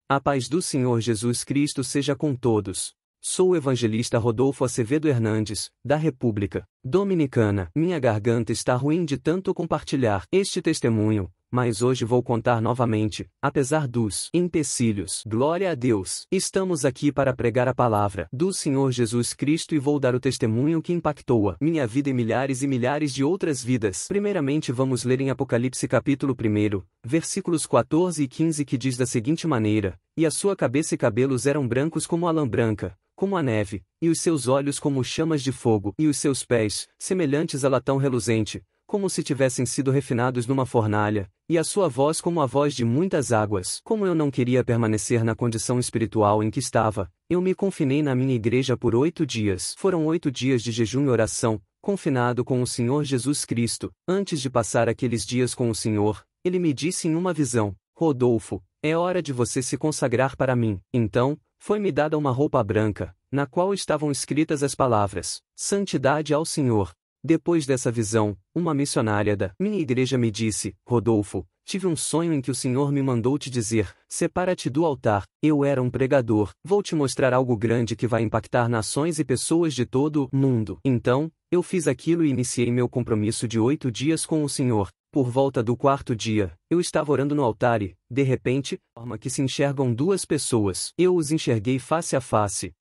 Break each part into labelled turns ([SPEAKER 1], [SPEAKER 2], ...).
[SPEAKER 1] A paz do Senhor Jesus Cristo seja com todos. Sou o evangelista Rodolfo Acevedo Hernandes, da República Dominicana. Minha garganta está ruim de tanto compartilhar este testemunho, mas hoje vou contar novamente, apesar dos empecilhos. Glória a Deus! Estamos aqui para pregar a palavra do Senhor Jesus Cristo e vou dar o testemunho que impactou a minha vida e milhares de outras vidas. Primeiramente vamos ler em Apocalipse capítulo 1, versículos 14 e 15 que diz da seguinte maneira: E a sua cabeça e cabelos eram brancos como a lã branca, como a neve, e os seus olhos como chamas de fogo, e os seus pés, semelhantes a latão reluzente, como se tivessem sido refinados numa fornalha, e a sua voz como a voz de muitas águas. Como eu não queria permanecer na condição espiritual em que estava, eu me confinei na minha igreja por 8 dias. Foram 8 dias de jejum e oração, confinado com o Senhor Jesus Cristo. Antes de passar aqueles dias com o Senhor, ele me disse em uma visão: Rodolfo, é hora de você se consagrar para mim. Então, foi-me dada uma roupa branca, na qual estavam escritas as palavras: Santidade ao Senhor. Depois dessa visão, uma missionária da minha igreja me disse: Rodolfo, tive um sonho em que o Senhor me mandou te dizer: separa-te do altar. Eu era um pregador. Vou te mostrar algo grande que vai impactar nações e pessoas de todo o mundo. Então, eu fiz aquilo e iniciei meu compromisso de 8 dias com o Senhor. Por volta do 4º dia, eu estava orando no altar e, de repente, forma que se enxergam 2 pessoas. Eu os enxerguei face a face.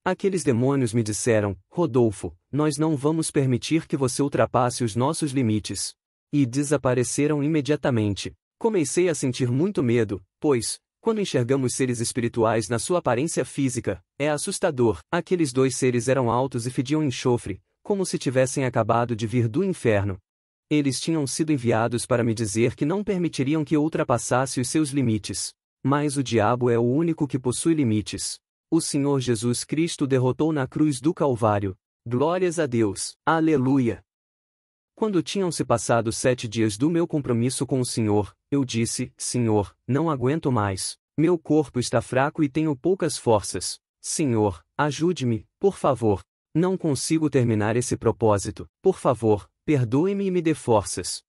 [SPEAKER 1] Aqueles demônios me disseram: Rodolfo, nós não vamos permitir que você ultrapasse os nossos limites. E desapareceram imediatamente. Comecei a sentir muito medo, pois, quando enxergamos seres espirituais na sua aparência física, é assustador. Aqueles 2 seres eram altos e fediam enxofre, como se tivessem acabado de vir do inferno. Eles tinham sido enviados para me dizer que não permitiriam que eu ultrapassasse os seus limites. Mas o diabo é o único que possui limites. O Senhor Jesus Cristo derrotou na cruz do Calvário. Glórias a Deus. Aleluia! Quando tinham se passado 7 dias do meu compromisso com o Senhor, eu disse: Senhor, não aguento mais. Meu corpo está fraco e tenho poucas forças. Senhor, ajude-me, por favor. Não consigo terminar esse propósito. Por favor, perdoe-me e me dê forças.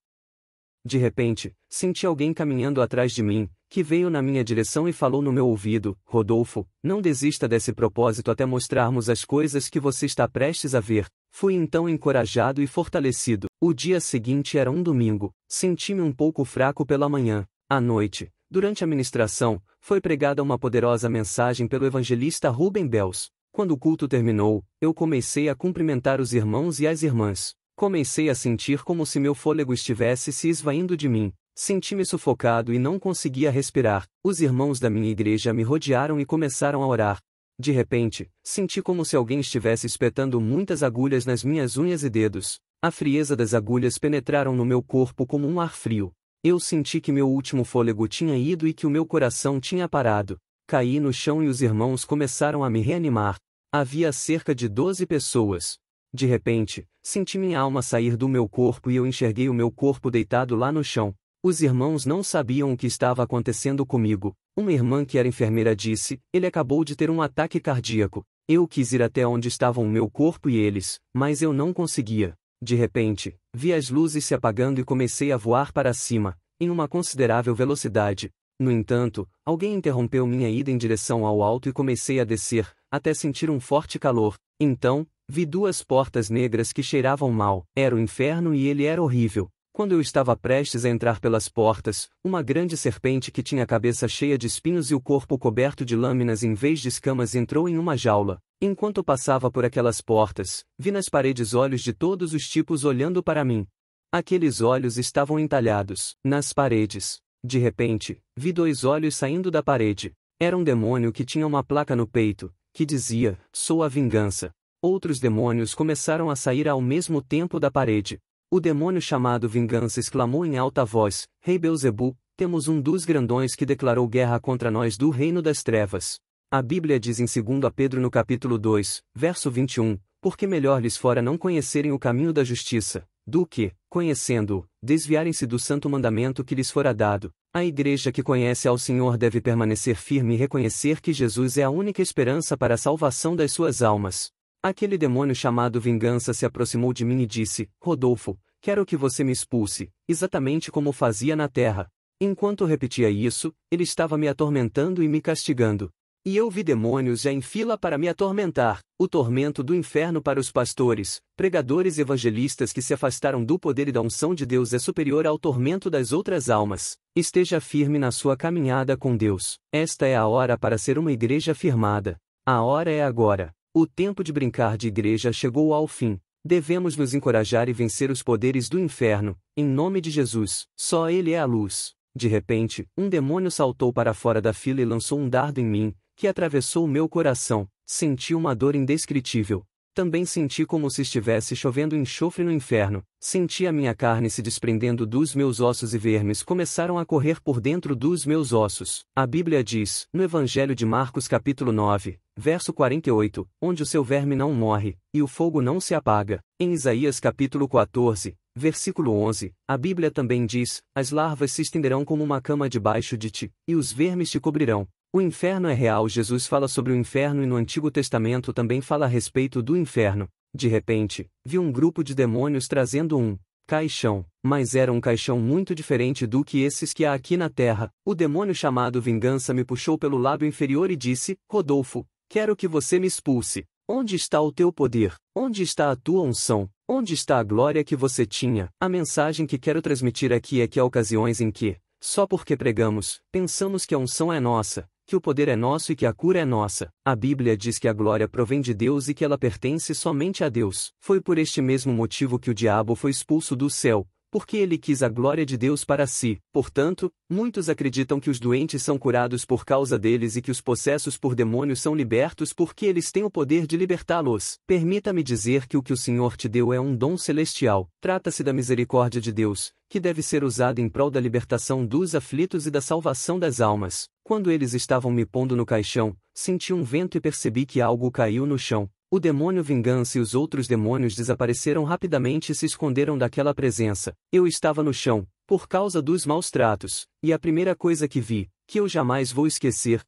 [SPEAKER 1] De repente, senti alguém caminhando atrás de mim, que veio na minha direção e falou no meu ouvido: Rodolfo, não desista desse propósito até mostrarmos as coisas que você está prestes a ver. Fui então encorajado e fortalecido. O dia seguinte era um domingo. Senti-me um pouco fraco pela manhã. À noite, durante a ministração, foi pregada uma poderosa mensagem pelo evangelista Ruben Bells. Quando o culto terminou, eu comecei a cumprimentar os irmãos e as irmãs. Comecei a sentir como se meu fôlego estivesse se esvaindo de mim. Senti-me sufocado e não conseguia respirar. Os irmãos da minha igreja me rodearam e começaram a orar. De repente, senti como se alguém estivesse espetando muitas agulhas nas minhas unhas e dedos. A frieza das agulhas penetraram no meu corpo como um ar frio. Eu senti que meu último fôlego tinha ido e que o meu coração tinha parado. Caí no chão e os irmãos começaram a me reanimar. Havia cerca de 12 pessoas. De repente, senti minha alma sair do meu corpo e eu enxerguei o meu corpo deitado lá no chão. Os irmãos não sabiam o que estava acontecendo comigo. Uma irmã que era enfermeira disse: ele acabou de ter um ataque cardíaco. Eu quis ir até onde estavam o meu corpo e eles, mas eu não conseguia. De repente, vi as luzes se apagando e comecei a voar para cima, em uma considerável velocidade. No entanto, alguém interrompeu minha ida em direção ao alto e comecei a descer, até sentir um forte calor. Então, vi 2 portas negras que cheiravam mal. Era o inferno e ele era horrível. Quando eu estava prestes a entrar pelas portas, uma grande serpente que tinha a cabeça cheia de espinhos e o corpo coberto de lâminas em vez de escamas entrou em uma jaula. Enquanto passava por aquelas portas, vi nas paredes olhos de todos os tipos olhando para mim. Aqueles olhos estavam entalhados nas paredes. De repente, vi 2 olhos saindo da parede. Era um demônio que tinha uma placa no peito, que dizia: Sou a vingança. Outros demônios começaram a sair ao mesmo tempo da parede. O demônio chamado Vingança exclamou em alta voz: Rei Belzebu, temos um dos grandões que declarou guerra contra nós do reino das trevas. A Bíblia diz em 2 Pedro no capítulo 2, verso 21, porque melhor lhes fora não conhecerem o caminho da justiça, do que, conhecendo-o, desviarem-se do santo mandamento que lhes fora dado. A igreja que conhece ao Senhor deve permanecer firme e reconhecer que Jesus é a única esperança para a salvação das suas almas. Aquele demônio chamado Vingança se aproximou de mim e disse: Rodolfo, quero que você me expulse, exatamente como fazia na terra. Enquanto repetia isso, ele estava me atormentando e me castigando. E eu vi demônios já em fila para me atormentar. O tormento do inferno para os pastores, pregadores e evangelistas que se afastaram do poder e da unção de Deus é superior ao tormento das outras almas. Esteja firme na sua caminhada com Deus. Esta é a hora para ser uma igreja firmada. A hora é agora. O tempo de brincar de igreja chegou ao fim. Devemos nos encorajar e vencer os poderes do inferno, em nome de Jesus. Só Ele é a luz. De repente, um demônio saltou para fora da fila e lançou um dardo em mim, que atravessou o meu coração. Senti uma dor indescritível. Também senti como se estivesse chovendo enxofre no inferno. Senti a minha carne se desprendendo dos meus ossos e vermes começaram a correr por dentro dos meus ossos. A Bíblia diz, no Evangelho de Marcos capítulo 9, verso 48, onde o seu verme não morre, e o fogo não se apaga. Em Isaías capítulo 14, versículo 11, a Bíblia também diz, as larvas se estenderão como uma cama debaixo de ti, e os vermes te cobrirão. O inferno é real. Jesus fala sobre o inferno e no Antigo Testamento também fala a respeito do inferno. De repente, vi um grupo de demônios trazendo um caixão, mas era um caixão muito diferente do que esses que há aqui na terra. O demônio chamado Vingança me puxou pelo lábio inferior e disse, Rodolfo, quero que você me expulse. Onde está o teu poder? Onde está a tua unção? Onde está a glória que você tinha? A mensagem que quero transmitir aqui é que há ocasiões em que, só porque pregamos, pensamos que a unção é nossa, que o poder é nosso e que a cura é nossa. A Bíblia diz que a glória provém de Deus e que ela pertence somente a Deus. Foi por este mesmo motivo que o diabo foi expulso do céu, porque ele quis a glória de Deus para si. Portanto, muitos acreditam que os doentes são curados por causa deles e que os possessos por demônios são libertos porque eles têm o poder de libertá-los. Permita-me dizer que o que o Senhor te deu é um dom celestial. Trata-se da misericórdia de Deus, que deve ser usada em prol da libertação dos aflitos e da salvação das almas. Quando eles estavam me pondo no caixão, senti um vento e percebi que algo caiu no chão. O demônio Vingança e os outros demônios desapareceram rapidamente e se esconderam daquela presença. Eu estava no chão, por causa dos maus tratos, e a primeira coisa que vi, que eu jamais vou esquecer,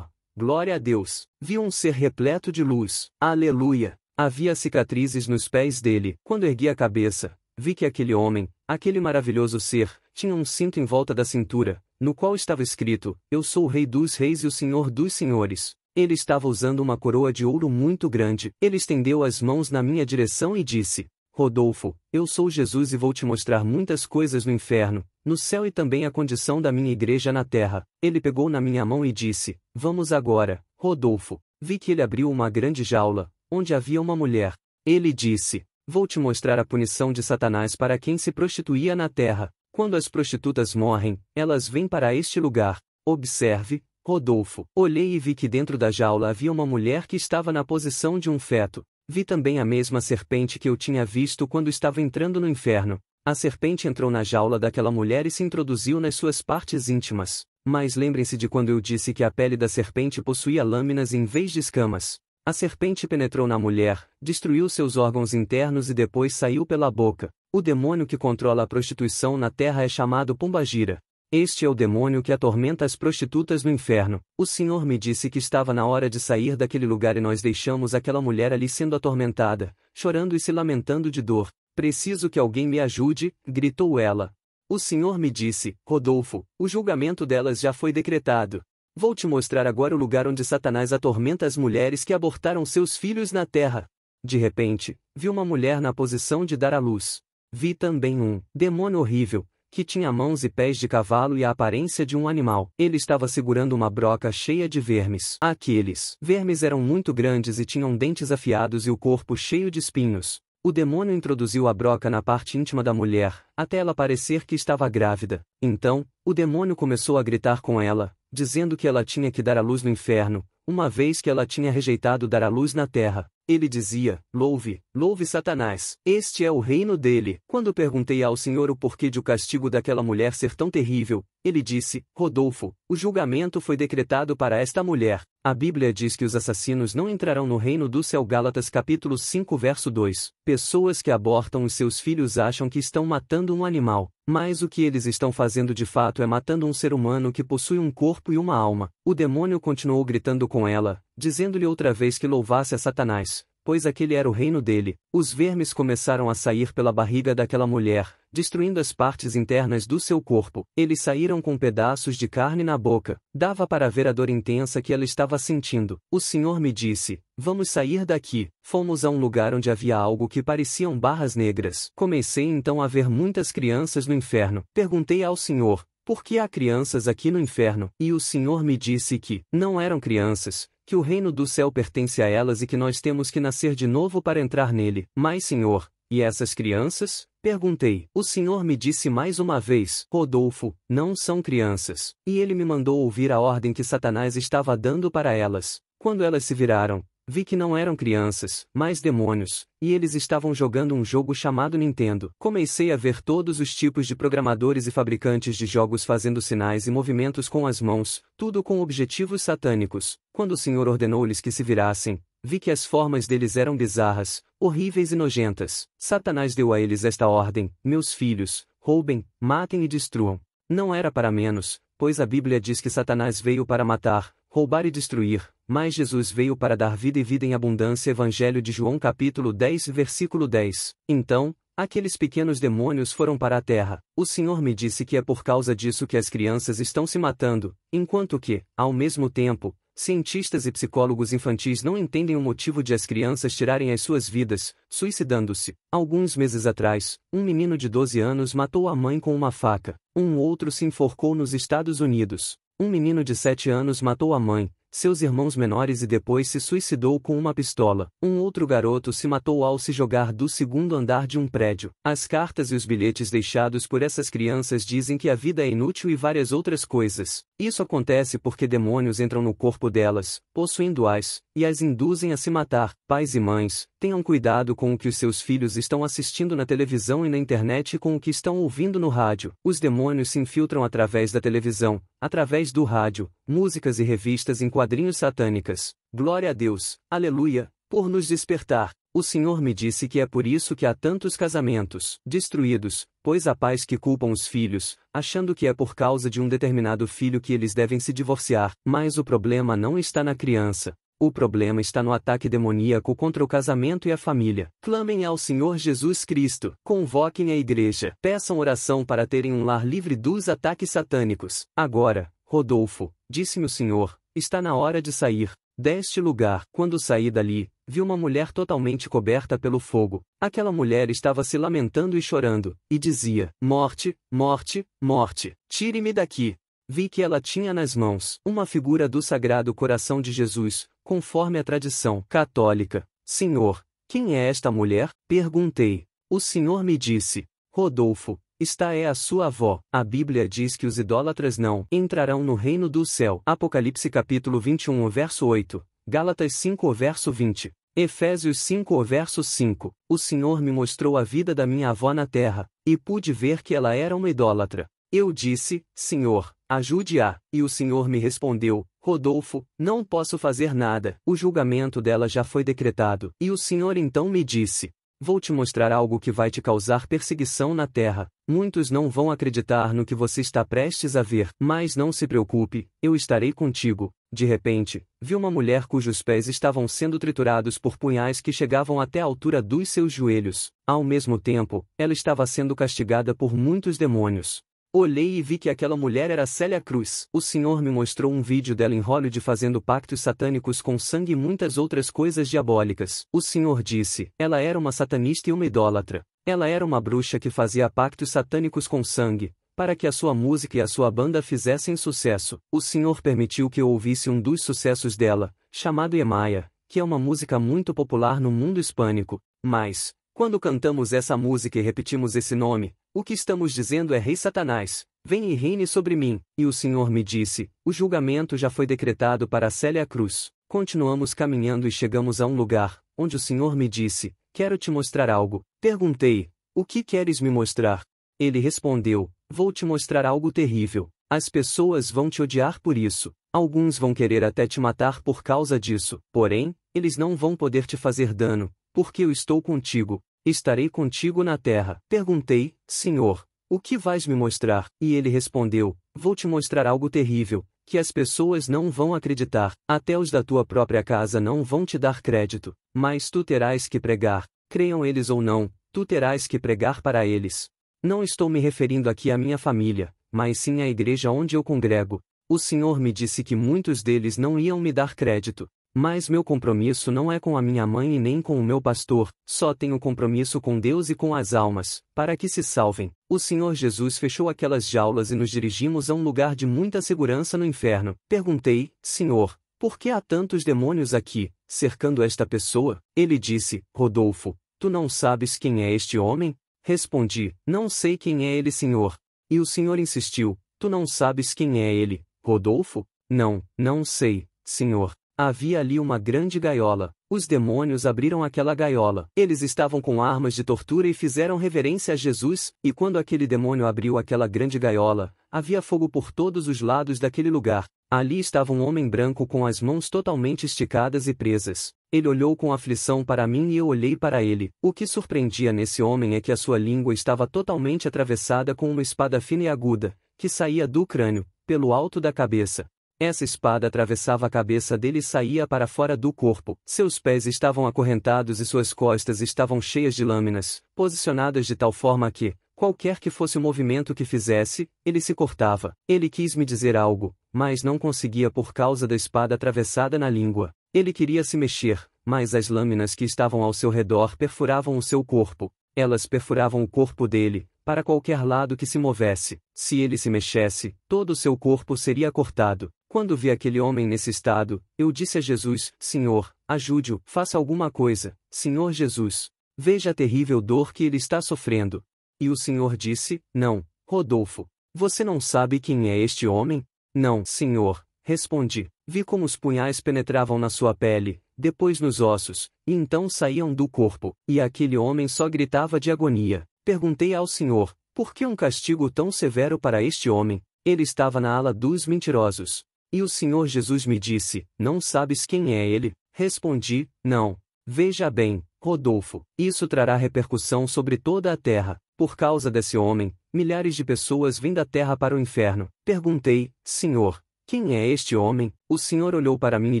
[SPEAKER 1] glória a Deus, vi um ser repleto de luz. Aleluia! Havia cicatrizes nos pés dele. Quando ergui a cabeça, vi que aquele homem, aquele maravilhoso ser, tinha um cinto em volta da cintura, no qual estava escrito, Eu sou o Rei dos Reis e o Senhor dos Senhores. Ele estava usando uma coroa de ouro muito grande. Ele estendeu as mãos na minha direção e disse, Rodolfo, eu sou Jesus e vou te mostrar muitas coisas no inferno, no céu e também a condição da minha igreja na terra. Ele pegou na minha mão e disse, vamos agora, Rodolfo. Vi que ele abriu uma grande jaula, onde havia uma mulher. Ele disse, vou te mostrar a punição de Satanás para quem se prostituía na terra. Quando as prostitutas morrem, elas vêm para este lugar. Observe, Rodolfo. Olhei e vi que dentro da jaula havia uma mulher que estava na posição de um feto. Vi também a mesma serpente que eu tinha visto quando estava entrando no inferno. A serpente entrou na jaula daquela mulher e se introduziu nas suas partes íntimas. Mas lembrem-se de quando eu disse que a pele da serpente possuía lâminas em vez de escamas. A serpente penetrou na mulher, destruiu seus órgãos internos e depois saiu pela boca. O demônio que controla a prostituição na terra é chamado Pombagira. Este é o demônio que atormenta as prostitutas no inferno. O Senhor me disse que estava na hora de sair daquele lugar e nós deixamos aquela mulher ali sendo atormentada, chorando e se lamentando de dor. Preciso que alguém me ajude, gritou ela. O Senhor me disse, Rodolfo, o julgamento delas já foi decretado. Vou te mostrar agora o lugar onde Satanás atormenta as mulheres que abortaram seus filhos na terra. De repente, vi uma mulher na posição de dar à luz. Vi também um demônio horrível, que tinha mãos e pés de cavalo e a aparência de um animal. Ele estava segurando uma broca cheia de vermes. Aqueles vermes eram muito grandes e tinham dentes afiados e o corpo cheio de espinhos. O demônio introduziu a broca na parte íntima da mulher, até ela parecer que estava grávida. Então, o demônio começou a gritar com ela, dizendo que ela tinha que dar à luz no inferno, uma vez que ela tinha rejeitado dar à luz na terra. Ele dizia, louve Satanás, este é o reino dele. Quando perguntei ao Senhor o porquê de o castigo daquela mulher ser tão terrível, ele disse, Rodolfo, o julgamento foi decretado para esta mulher. A Bíblia diz que os assassinos não entrarão no reino do céu. Gálatas capítulo 5 verso 2. Pessoas que abortam os seus filhos acham que estão matando um animal, mas o que eles estão fazendo de fato é matando um ser humano que possui um corpo e uma alma. O demônio continuou gritando com ela, dizendo-lhe outra vez que louvasse a Satanás, pois aquele era o reino dele. Os vermes começaram a sair pela barriga daquela mulher, destruindo as partes internas do seu corpo. Eles saíram com pedaços de carne na boca. Dava para ver a dor intensa que ela estava sentindo. O Senhor me disse: vamos sair daqui. Fomos a um lugar onde havia algo que pareciam barras negras. Comecei então a ver muitas crianças no inferno. Perguntei ao Senhor: por que há crianças aqui no inferno? E o Senhor me disse que não eram crianças, que o reino do céu pertence a elas e que nós temos que nascer de novo para entrar nele. Mas, Senhor, e essas crianças? Perguntei. O Senhor me disse mais uma vez: Rodolfo, não são crianças. E ele me mandou ouvir a ordem que Satanás estava dando para elas. Quando elas se viraram, vi que não eram crianças, mas demônios, e eles estavam jogando um jogo chamado Nintendo. Comecei a ver todos os tipos de programadores e fabricantes de jogos fazendo sinais e movimentos com as mãos, tudo com objetivos satânicos. Quando o Senhor ordenou-lhes que se virassem, vi que as formas deles eram bizarras, horríveis e nojentas. Satanás deu a eles esta ordem: meus filhos, roubem, matem e destruam. Não era para menos, pois a Bíblia diz que Satanás veio para matar, roubar e destruir, mas Jesus veio para dar vida e vida em abundância. Evangelho de João capítulo 10 versículo 10. Então, aqueles pequenos demônios foram para a terra. O Senhor me disse que é por causa disso que as crianças estão se matando, enquanto que, ao mesmo tempo, cientistas e psicólogos infantis não entendem o motivo de as crianças tirarem as suas vidas, suicidando-se. Alguns meses atrás, um menino de 12 anos matou a mãe com uma faca. Um outro se enforcou nos Estados Unidos. Um menino de 7 anos matou a mãe, seus irmãos menores e depois se suicidou com uma pistola. Um outro garoto se matou ao se jogar do segundo andar de um prédio. As cartas e os bilhetes deixados por essas crianças dizem que a vida é inútil e várias outras coisas. Isso acontece porque demônios entram no corpo delas, possuindo-as, e as induzem a se matar. Pais e mães, tenham cuidado com o que os seus filhos estão assistindo na televisão e na internet e com o que estão ouvindo no rádio. Os demônios se infiltram através da televisão, através do rádio, músicas e revistas em quadrinhos satânicas. Glória a Deus, aleluia, por nos despertar. O Senhor me disse que é por isso que há tantos casamentos destruídos, pois há pais que culpam os filhos, achando que é por causa de um determinado filho que eles devem se divorciar. Mas o problema não está na criança. O problema está no ataque demoníaco contra o casamento e a família. Clamem ao Senhor Jesus Cristo. Convoquem a igreja. Peçam oração para terem um lar livre dos ataques satânicos. Agora, Rodolfo, disse-me o Senhor, está na hora de sair deste lugar. Quando saí dali, vi uma mulher totalmente coberta pelo fogo. Aquela mulher estava se lamentando e chorando, e dizia: morte, morte, morte, tire-me daqui. Vi que ela tinha nas mãos uma figura do Sagrado Coração de Jesus, conforme a tradição católica. Senhor, quem é esta mulher? Perguntei. O Senhor me disse: Rodolfo, esta é a sua avó. A Bíblia diz que os idólatras não entrarão no reino do céu. Apocalipse capítulo 21 verso 8, Gálatas 5 verso 20. Efésios 5 verso 5. O Senhor me mostrou a vida da minha avó na terra, e pude ver que ela era uma idólatra. Eu disse: Senhor, ajude-a. E o Senhor me respondeu: Rodolfo, não posso fazer nada. O julgamento dela já foi decretado. E o Senhor então me disse: vou te mostrar algo que vai te causar perseguição na terra. Muitos não vão acreditar no que você está prestes a ver. Mas não se preocupe, eu estarei contigo. De repente, vi uma mulher cujos pés estavam sendo triturados por punhais que chegavam até a altura dos seus joelhos. Ao mesmo tempo, ela estava sendo castigada por muitos demônios. Olhei e vi que aquela mulher era Célia Cruz. O Senhor me mostrou um vídeo dela em Hollywood fazendo pactos satânicos com sangue e muitas outras coisas diabólicas. O Senhor disse: ela era uma satanista e uma idólatra. Ela era uma bruxa que fazia pactos satânicos com sangue, para que a sua música e a sua banda fizessem sucesso. O Senhor permitiu que eu ouvisse um dos sucessos dela, chamado Emaia, que é uma música muito popular no mundo hispânico. Mas, quando cantamos essa música e repetimos esse nome, o que estamos dizendo é: Rei Satanás, vem e reine sobre mim. E o Senhor me disse: o julgamento já foi decretado para Célia Cruz. Continuamos caminhando e chegamos a um lugar, onde o Senhor me disse: quero te mostrar algo. Perguntei: o que queres me mostrar? Ele respondeu: vou te mostrar algo terrível. As pessoas vão te odiar por isso. Alguns vão querer até te matar por causa disso. Porém, eles não vão poder te fazer dano, porque eu estou contigo. Estarei contigo na terra. Perguntei: Senhor, o que vais me mostrar? E ele respondeu: vou te mostrar algo terrível, que as pessoas não vão acreditar, até os da tua própria casa não vão te dar crédito, mas tu terás que pregar, creiam eles ou não, tu terás que pregar para eles. Não estou me referindo aqui à minha família, mas sim à igreja onde eu congrego. O Senhor me disse que muitos deles não iam me dar crédito. Mas meu compromisso não é com a minha mãe e nem com o meu pastor, só tenho compromisso com Deus e com as almas, para que se salvem. O Senhor Jesus fechou aquelas jaulas e nos dirigimos a um lugar de muita segurança no inferno. Perguntei, Senhor, por que há tantos demônios aqui, cercando esta pessoa? Ele disse, Rodolfo, tu não sabes quem é este homem? Respondi, não sei quem é ele, Senhor. E o Senhor insistiu, tu não sabes quem é ele, Rodolfo? Não, não sei, Senhor. Havia ali uma grande gaiola. Os demônios abriram aquela gaiola. Eles estavam com armas de tortura e fizeram reverência a Jesus, e quando aquele demônio abriu aquela grande gaiola, havia fogo por todos os lados daquele lugar. Ali estava um homem branco com as mãos totalmente esticadas e presas. Ele olhou com aflição para mim e eu olhei para ele. O que surpreendia nesse homem é que a sua língua estava totalmente atravessada com uma espada fina e aguda, que saía do crânio, pelo alto da cabeça. Essa espada atravessava a cabeça dele e saía para fora do corpo. Seus pés estavam acorrentados e suas costas estavam cheias de lâminas, posicionadas de tal forma que, qualquer que fosse o movimento que fizesse, ele se cortava. Ele quis me dizer algo, mas não conseguia por causa da espada atravessada na língua. Ele queria se mexer, mas as lâminas que estavam ao seu redor perfuravam o seu corpo. Elas perfuravam o corpo dele, para qualquer lado que se movesse. Se ele se mexesse, todo o seu corpo seria cortado. Quando vi aquele homem nesse estado, eu disse a Jesus, Senhor, ajude-o, faça alguma coisa, Senhor Jesus. Veja a terrível dor que ele está sofrendo. E o Senhor disse, não, Rodolfo. Você não sabe quem é este homem? Não, Senhor, respondi. Vi como os punhais penetravam na sua pele, depois nos ossos, e então saíam do corpo, e aquele homem só gritava de agonia. Perguntei ao Senhor, por que um castigo tão severo para este homem? Ele estava na ala dos mentirosos. E o Senhor Jesus me disse, não sabes quem é ele? Respondi, não. Veja bem, Rodolfo, isso trará repercussão sobre toda a terra. Por causa desse homem, milhares de pessoas vêm da terra para o inferno. Perguntei, Senhor, quem é este homem? O Senhor olhou para mim e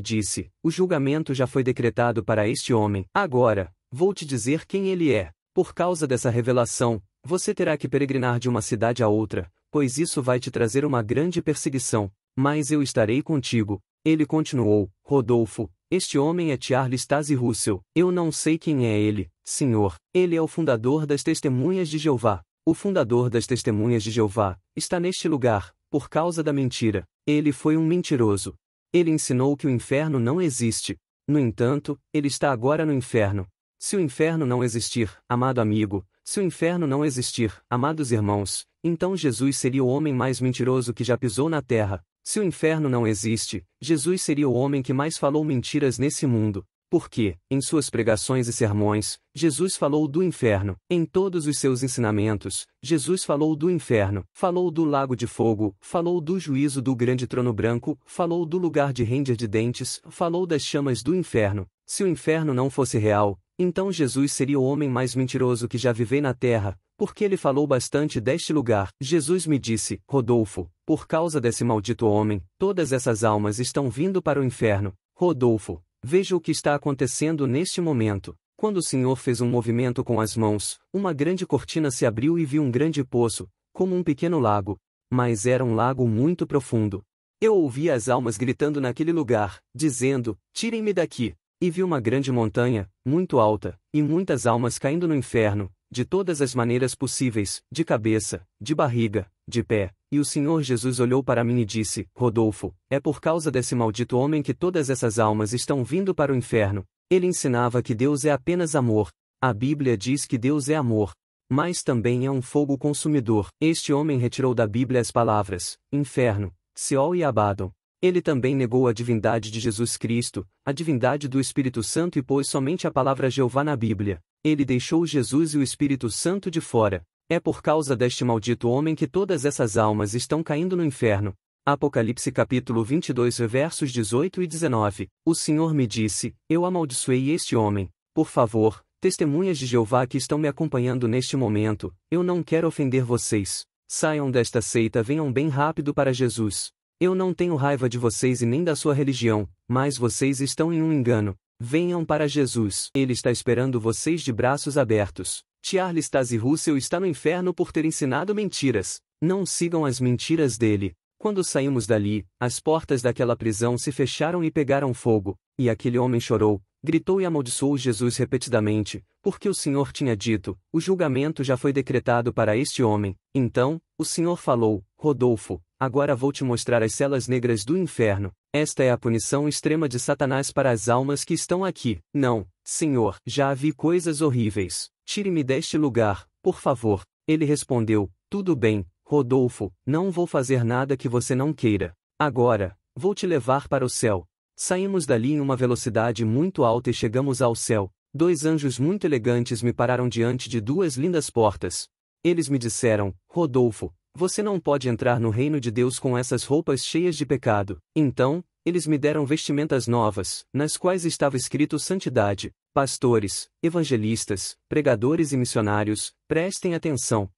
[SPEAKER 1] disse, o julgamento já foi decretado para este homem. Agora, vou te dizer quem ele é. Por causa dessa revelação, você terá que peregrinar de uma cidade a outra, pois isso vai te trazer uma grande perseguição. Mas eu estarei contigo. Ele continuou, Rodolfo, este homem é Charles Taze Russell. Eu não sei quem é ele, Senhor. Ele é o fundador das Testemunhas de Jeová. O fundador das Testemunhas de Jeová está neste lugar, por causa da mentira. Ele foi um mentiroso. Ele ensinou que o inferno não existe. No entanto, ele está agora no inferno. Se o inferno não existir, amado amigo, se o inferno não existir, amados irmãos, então Jesus seria o homem mais mentiroso que já pisou na terra. Se o inferno não existe, Jesus seria o homem que mais falou mentiras nesse mundo. Porque, em suas pregações e sermões, Jesus falou do inferno. Em todos os seus ensinamentos, Jesus falou do inferno, falou do lago de fogo, falou do juízo do grande trono branco, falou do lugar de ranger de dentes, falou das chamas do inferno. Se o inferno não fosse real, então Jesus seria o homem mais mentiroso que já viveu na terra, porque ele falou bastante deste lugar. Jesus me disse, Rodolfo, por causa desse maldito homem, todas essas almas estão vindo para o inferno. Rodolfo, veja o que está acontecendo neste momento. Quando o Senhor fez um movimento com as mãos, uma grande cortina se abriu e vi um grande poço, como um pequeno lago. Mas era um lago muito profundo. Eu ouvi as almas gritando naquele lugar, dizendo, tirem-me daqui. E vi uma grande montanha, muito alta, e muitas almas caindo no inferno, de todas as maneiras possíveis, de cabeça, de barriga, de pé. E o Senhor Jesus olhou para mim e disse, Rodolfo, é por causa desse maldito homem que todas essas almas estão vindo para o inferno. Ele ensinava que Deus é apenas amor. A Bíblia diz que Deus é amor. Mas também é um fogo consumidor. Este homem retirou da Bíblia as palavras, inferno, Seol e Abaddon. Ele também negou a divindade de Jesus Cristo, a divindade do Espírito Santo e pôs somente a palavra Jeová na Bíblia. Ele deixou Jesus e o Espírito Santo de fora. É por causa deste maldito homem que todas essas almas estão caindo no inferno. Apocalipse capítulo 22 versos 18 e 19. O Senhor me disse, eu amaldiçoei este homem. Por favor, testemunhas de Jeová que estão me acompanhando neste momento, eu não quero ofender vocês. Saiam desta seita, venham bem rápido para Jesus. Eu não tenho raiva de vocês e nem da sua religião, mas vocês estão em um engano. Venham para Jesus. Ele está esperando vocês de braços abertos. Charles Taze Russell está no inferno por ter ensinado mentiras. Não sigam as mentiras dele. Quando saímos dali, as portas daquela prisão se fecharam e pegaram fogo, e aquele homem chorou, gritou e amaldiçoou Jesus repetidamente, porque o Senhor tinha dito, o julgamento já foi decretado para este homem. Então, o Senhor falou, Rodolfo, agora vou te mostrar as celas negras do inferno. Esta é a punição extrema de Satanás para as almas que estão aqui. Não, Senhor, já vi coisas horríveis. Tire-me deste lugar, por favor. Ele respondeu, tudo bem, Rodolfo, não vou fazer nada que você não queira. Agora, vou te levar para o céu. Saímos dali em uma velocidade muito alta e chegamos ao céu. 2 anjos muito elegantes me pararam diante de 2 lindas portas. Eles me disseram, Rodolfo, você não pode entrar no reino de Deus com essas roupas cheias de pecado. Então, eles me deram vestimentas novas, nas quais estava escrito santidade. Pastores, evangelistas, pregadores e missionários, prestem atenção.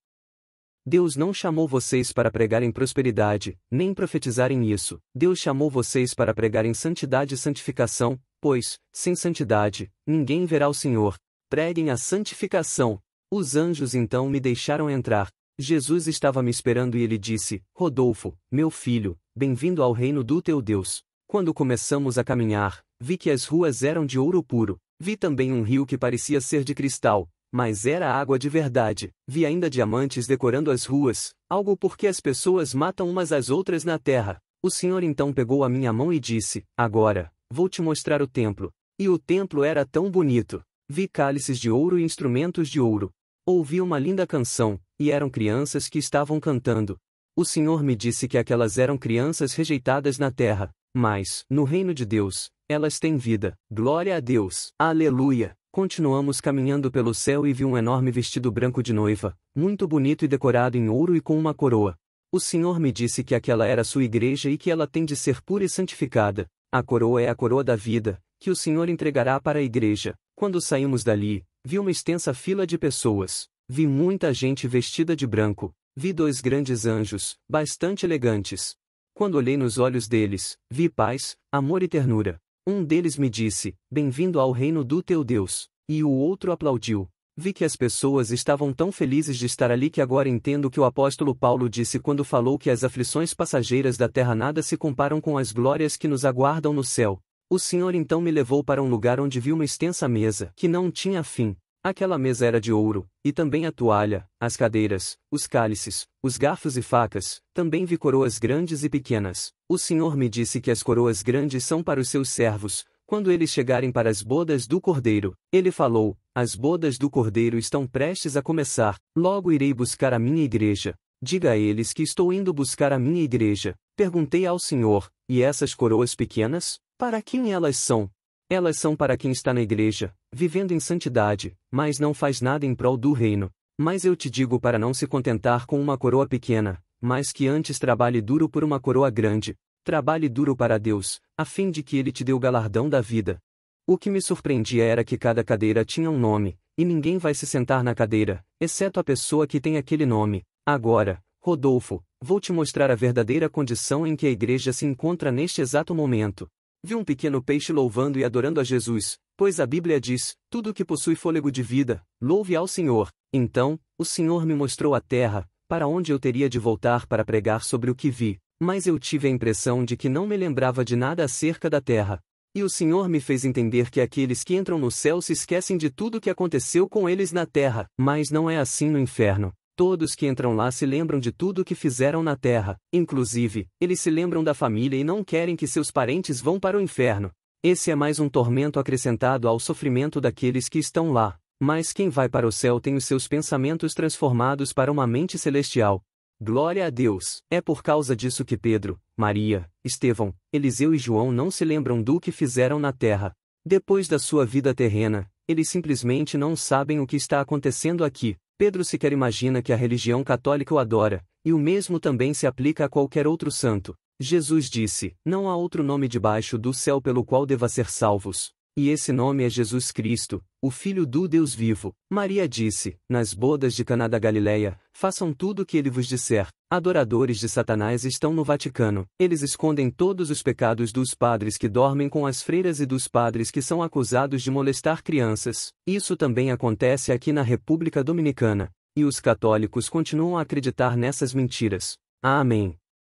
[SPEAKER 1] Deus não chamou vocês para pregarem prosperidade, nem profetizarem isso. Deus chamou vocês para pregarem santidade e santificação, pois, sem santidade, ninguém verá o Senhor. Preguem a santificação. Os anjos então me deixaram entrar. Jesus estava me esperando e ele disse, Rodolfo, meu filho, bem-vindo ao reino do teu Deus. Quando começamos a caminhar, vi que as ruas eram de ouro puro. Vi também um rio que parecia ser de cristal, mas era água de verdade. Vi ainda diamantes decorando as ruas, algo porque as pessoas matam umas às outras na terra. O Senhor então pegou a minha mão e disse, agora, vou te mostrar o templo. E o templo era tão bonito. Vi cálices de ouro e instrumentos de ouro. Ouvi uma linda canção, e eram crianças que estavam cantando. O Senhor me disse que aquelas eram crianças rejeitadas na terra, mas, no reino de Deus, elas têm vida. Glória a Deus. Aleluia. Continuamos caminhando pelo céu e vi um enorme vestido branco de noiva, muito bonito e decorado em ouro e com uma coroa. O Senhor me disse que aquela era sua igreja e que ela tem de ser pura e santificada. A coroa é a coroa da vida, que o Senhor entregará para a igreja. Quando saímos dali, vi uma extensa fila de pessoas. Vi muita gente vestida de branco. Vi 2 grandes anjos, bastante elegantes. Quando olhei nos olhos deles, vi paz, amor e ternura. Um deles me disse, bem-vindo ao reino do teu Deus, e o outro aplaudiu. Vi que as pessoas estavam tão felizes de estar ali que agora entendo o que o apóstolo Paulo disse quando falou que as aflições passageiras da terra nada se comparam com as glórias que nos aguardam no céu. O Senhor então me levou para um lugar onde vi uma extensa mesa que não tinha fim. Aquela mesa era de ouro, e também a toalha, as cadeiras, os cálices, os garfos e facas. Também vi coroas grandes e pequenas. O Senhor me disse que as coroas grandes são para os seus servos, quando eles chegarem para as bodas do Cordeiro. Ele falou, as bodas do Cordeiro estão prestes a começar, logo irei buscar a minha igreja. Diga a eles que estou indo buscar a minha igreja. Perguntei ao Senhor, e essas coroas pequenas? Para quem elas são? Elas são para quem está na igreja, vivendo em santidade, mas não faz nada em prol do reino. Mas eu te digo para não se contentar com uma coroa pequena, mas que antes trabalhe duro por uma coroa grande. Trabalhe duro para Deus, a fim de que Ele te dê o galardão da vida. O que me surpreendia era que cada cadeira tinha um nome, e ninguém vai se sentar na cadeira, exceto a pessoa que tem aquele nome. Agora, Rodolfo, vou te mostrar a verdadeira condição em que a igreja se encontra neste exato momento. Vi um pequeno peixe louvando e adorando a Jesus, pois a Bíblia diz, tudo que possui fôlego de vida, louve ao Senhor. Então, o Senhor me mostrou a terra, para onde eu teria de voltar para pregar sobre o que vi, mas eu tive a impressão de que não me lembrava de nada acerca da terra. E o Senhor me fez entender que aqueles que entram no céu se esquecem de tudo que aconteceu com eles na terra, mas não é assim no inferno. Todos que entram lá se lembram de tudo o que fizeram na terra, inclusive, eles se lembram da família e não querem que seus parentes vão para o inferno. Esse é mais um tormento acrescentado ao sofrimento daqueles que estão lá, mas quem vai para o céu tem os seus pensamentos transformados para uma mente celestial. Glória a Deus! É por causa disso que Pedro, Maria, Estevão, Eliseu e João não se lembram do que fizeram na terra. Depois da sua vida terrena, eles simplesmente não sabem o que está acontecendo aqui. Pedro sequer imagina que a religião católica o adora, e o mesmo também se aplica a qualquer outro santo. Jesus disse, não há outro nome debaixo do céu pelo qual deva ser salvos. E esse nome é Jesus Cristo, o Filho do Deus vivo. Maria disse, nas bodas de Caná da Galileia, façam tudo o que ele vos disser. Adoradores de Satanás estão no Vaticano. Eles escondem todos os pecados dos padres que dormem com as freiras e dos padres que são acusados de molestar crianças. Isso também acontece aqui na República Dominicana. E os católicos continuam a acreditar nessas mentiras. Amém.